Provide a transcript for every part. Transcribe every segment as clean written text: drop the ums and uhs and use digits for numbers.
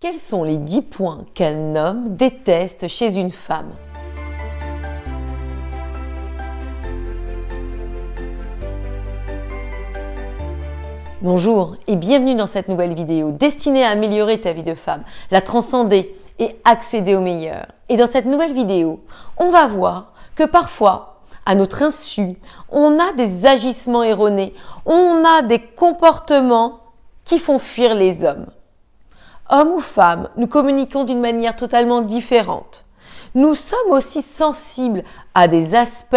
Quels sont les 10 points qu'un homme déteste chez une femme? Bonjour et bienvenue dans cette nouvelle vidéo destinée à améliorer ta vie de femme, la transcender et accéder au meilleur. Et dans cette nouvelle vidéo, on va voir que parfois, à notre insu, on a des agissements erronés, on a des comportements qui font fuir les hommes. Hommes ou femmes, nous communiquons d'une manière totalement différente. Nous sommes aussi sensibles à des aspects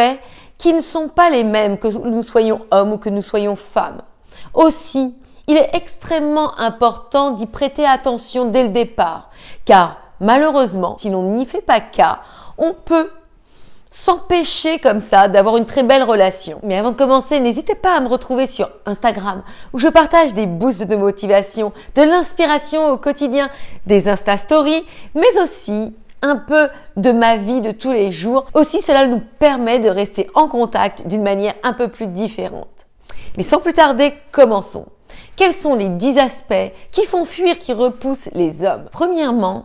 qui ne sont pas les mêmes que nous soyons hommes ou que nous soyons femmes. Aussi, il est extrêmement important d'y prêter attention dès le départ, car malheureusement, si l'on n'y fait pas cas, on peut s'empêcher comme ça d'avoir une très belle relation. Mais avant de commencer, n'hésitez pas à me retrouver sur Instagram où je partage des boosts de motivation, de l'inspiration au quotidien, des Insta Stories, mais aussi un peu de ma vie de tous les jours. Aussi, cela nous permet de rester en contact d'une manière un peu plus différente. Mais sans plus tarder, commençons. Quels sont les 10 aspects qui font fuir, qui repoussent les hommes? Premièrement,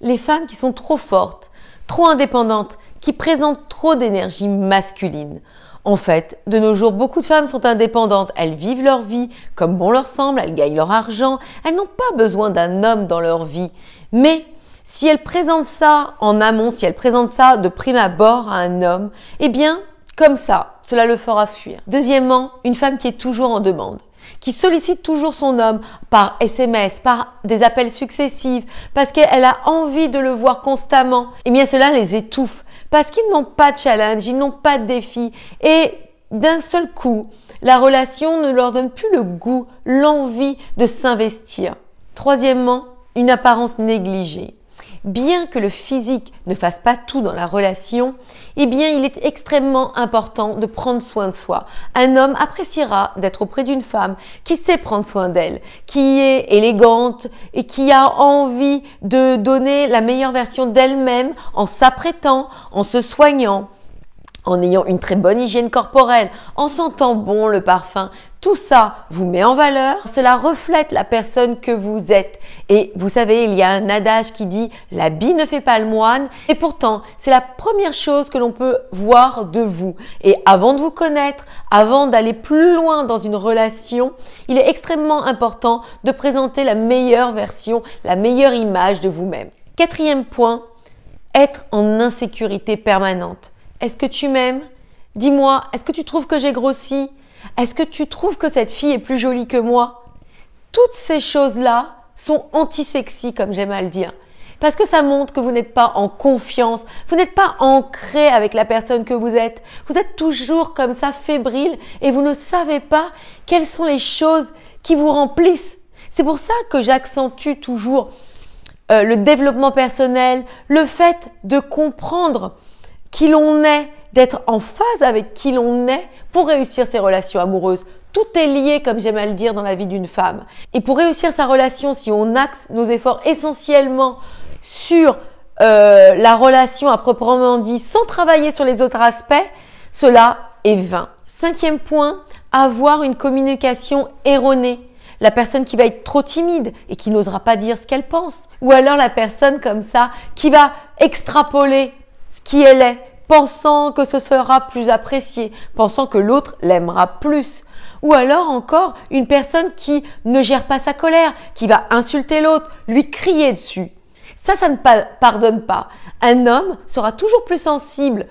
les femmes qui sont trop fortes, trop indépendantes, qui présentent trop d'énergie masculine. En fait, de nos jours, beaucoup de femmes sont indépendantes. Elles vivent leur vie comme bon leur semble, elles gagnent leur argent. Elles n'ont pas besoin d'un homme dans leur vie. Mais si elles présentent ça en amont, si elles présentent ça de prime abord à un homme, eh bien, comme ça, cela le fera fuir. Deuxièmement, une femme qui est toujours en demande, qui sollicite toujours son homme par SMS, par des appels successifs, parce qu'elle a envie de le voir constamment, eh bien cela les étouffe, parce qu'ils n'ont pas de challenge, ils n'ont pas de défi, et d'un seul coup, la relation ne leur donne plus le goût, l'envie de s'investir. Troisièmement, une apparence négligée. Bien que le physique ne fasse pas tout dans la relation, eh bien, il est extrêmement important de prendre soin de soi. Un homme appréciera d'être auprès d'une femme qui sait prendre soin d'elle, qui est élégante et qui a envie de donner la meilleure version d'elle-même en s'apprêtant, en se soignant, en ayant une très bonne hygiène corporelle, en sentant bon le parfum. Tout ça vous met en valeur, cela reflète la personne que vous êtes. Et vous savez, il y a un adage qui dit « l'habit ne fait pas le moine » et pourtant, c'est la première chose que l'on peut voir de vous. Et avant de vous connaître, avant d'aller plus loin dans une relation, il est extrêmement important de présenter la meilleure version, la meilleure image de vous-même. Quatrième point, être en insécurité permanente. Est-ce que tu m'aimes? Dis-moi, est-ce que tu trouves que j'ai grossi? Est-ce que tu trouves que cette fille est plus jolie que moi? Toutes ces choses-là sont anti-sexy, comme j'aime à le dire. Parce que ça montre que vous n'êtes pas en confiance, vous n'êtes pas ancré avec la personne que vous êtes. Vous êtes toujours comme ça, fébrile, et vous ne savez pas quelles sont les choses qui vous remplissent. C'est pour ça que j'accentue toujours le développement personnel, le fait de comprendre qui l'on est, d'être en phase avec qui l'on est pour réussir ses relations amoureuses. Tout est lié, comme j'aime à le dire, dans la vie d'une femme. Et pour réussir sa relation, si on axe nos efforts essentiellement sur la relation à proprement dit, sans travailler sur les autres aspects, cela est vain. Cinquième point, avoir une communication erronée. La personne qui va être trop timide et qui n'osera pas dire ce qu'elle pense. Ou alors la personne comme ça qui va extrapoler ce qui elle est, pensant que ce sera plus apprécié, pensant que l'autre l'aimera plus. Ou alors encore une personne qui ne gère pas sa colère, qui va insulter l'autre, lui crier dessus. Ça ne pardonne pas. Un homme sera toujours plus sensible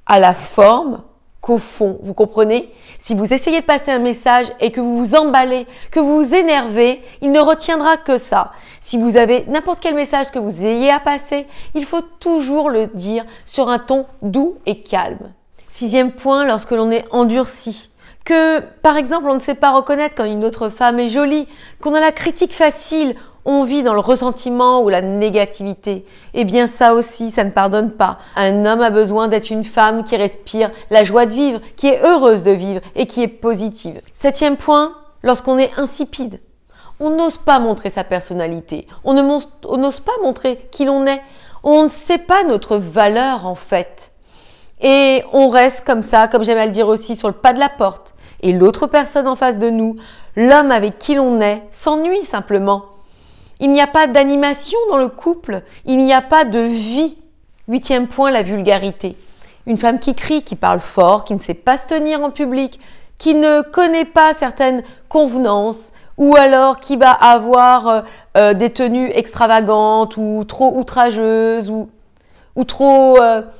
à la forme qu'au fond, vous comprenez? Si vous essayez de passer un message et que vous vous emballez, que vous vous énervez, il ne retiendra que ça. Si vous avez n'importe quel message que vous ayez à passer, il faut toujours le dire sur un ton doux et calme. Sixième point, lorsque l'on est endurci, que par exemple on ne sait pas reconnaître quand une autre femme est jolie, qu'on a la critique facile, on vit dans le ressentiment ou la négativité. Eh bien ça aussi, ça ne pardonne pas. Un homme a besoin d'être une femme qui respire la joie de vivre, qui est heureuse de vivre et qui est positive. Septième point, lorsqu'on est insipide. On n'ose pas montrer sa personnalité. On n'ose pas montrer qui l'on est. On ne sait pas notre valeur en fait. Et on reste comme ça, comme j'aime à le dire aussi, sur le pas de la porte. Et l'autre personne en face de nous, l'homme avec qui l'on est, s'ennuie simplement. Il n'y a pas d'animation dans le couple. Il n'y a pas de vie. 8e point, la vulgarité. Une femme qui crie, qui parle fort, qui ne sait pas se tenir en public, qui ne connaît pas certaines convenances, ou alors qui va avoir des tenues extravagantes ou trop outrageuses ou trop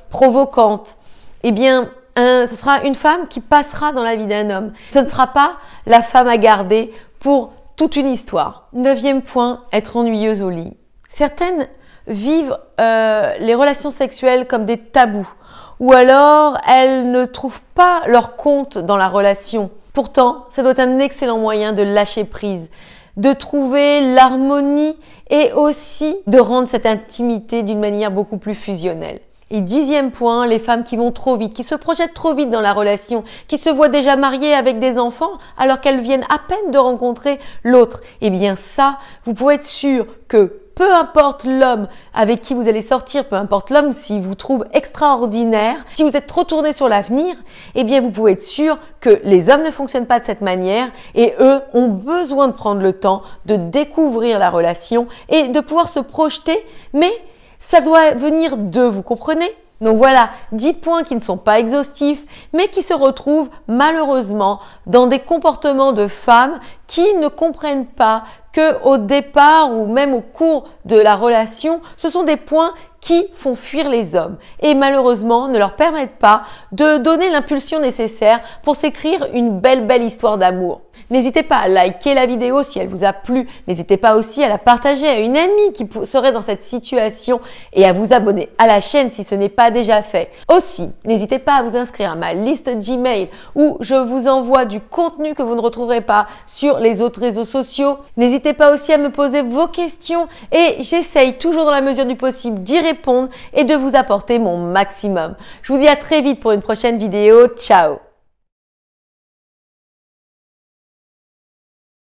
provocantes. Eh bien, ce sera une femme qui passera dans la vie d'un homme. Ce ne sera pas la femme à garder pour toute une histoire. 9e point, être ennuyeuse au lit. Certaines vivent les relations sexuelles comme des tabous, ou alors elles ne trouvent pas leur compte dans la relation. Pourtant, ça doit être un excellent moyen de lâcher prise, de trouver l'harmonie et aussi de rendre cette intimité d'une manière beaucoup plus fusionnelle. Et 10e point, les femmes qui vont trop vite, qui se projettent trop vite dans la relation, qui se voient déjà mariées avec des enfants alors qu'elles viennent à peine de rencontrer l'autre. Eh bien ça, vous pouvez être sûr que peu importe l'homme avec qui vous allez sortir, peu importe l'homme s'il vous trouve extraordinaire, si vous êtes trop tourné sur l'avenir, eh bien vous pouvez être sûr que les hommes ne fonctionnent pas de cette manière et eux ont besoin de prendre le temps de découvrir la relation et de pouvoir se projeter, mais ça doit venir d'eux, vous comprenez? Donc voilà, 10 points qui ne sont pas exhaustifs, mais qui se retrouvent malheureusement dans des comportements de femmes qui ne comprennent pas que au départ ou même au cours de la relation, ce sont des points qui font fuir les hommes et malheureusement ne leur permettent pas de donner l'impulsion nécessaire pour s'écrire une belle histoire d'amour. N'hésitez pas à liker la vidéo si elle vous a plu. N'hésitez pas aussi à la partager à une amie qui serait dans cette situation et à vous abonner à la chaîne si ce n'est pas déjà fait. Aussi, n'hésitez pas à vous inscrire à ma liste Gmail où je vous envoie du contenu que vous ne retrouverez pas sur les autres réseaux sociaux. N'hésitez pas aussi à me poser vos questions et j'essaye toujours dans la mesure du possible d'y répondre et de vous apporter mon maximum. Je vous dis à très vite pour une prochaine vidéo. Ciao!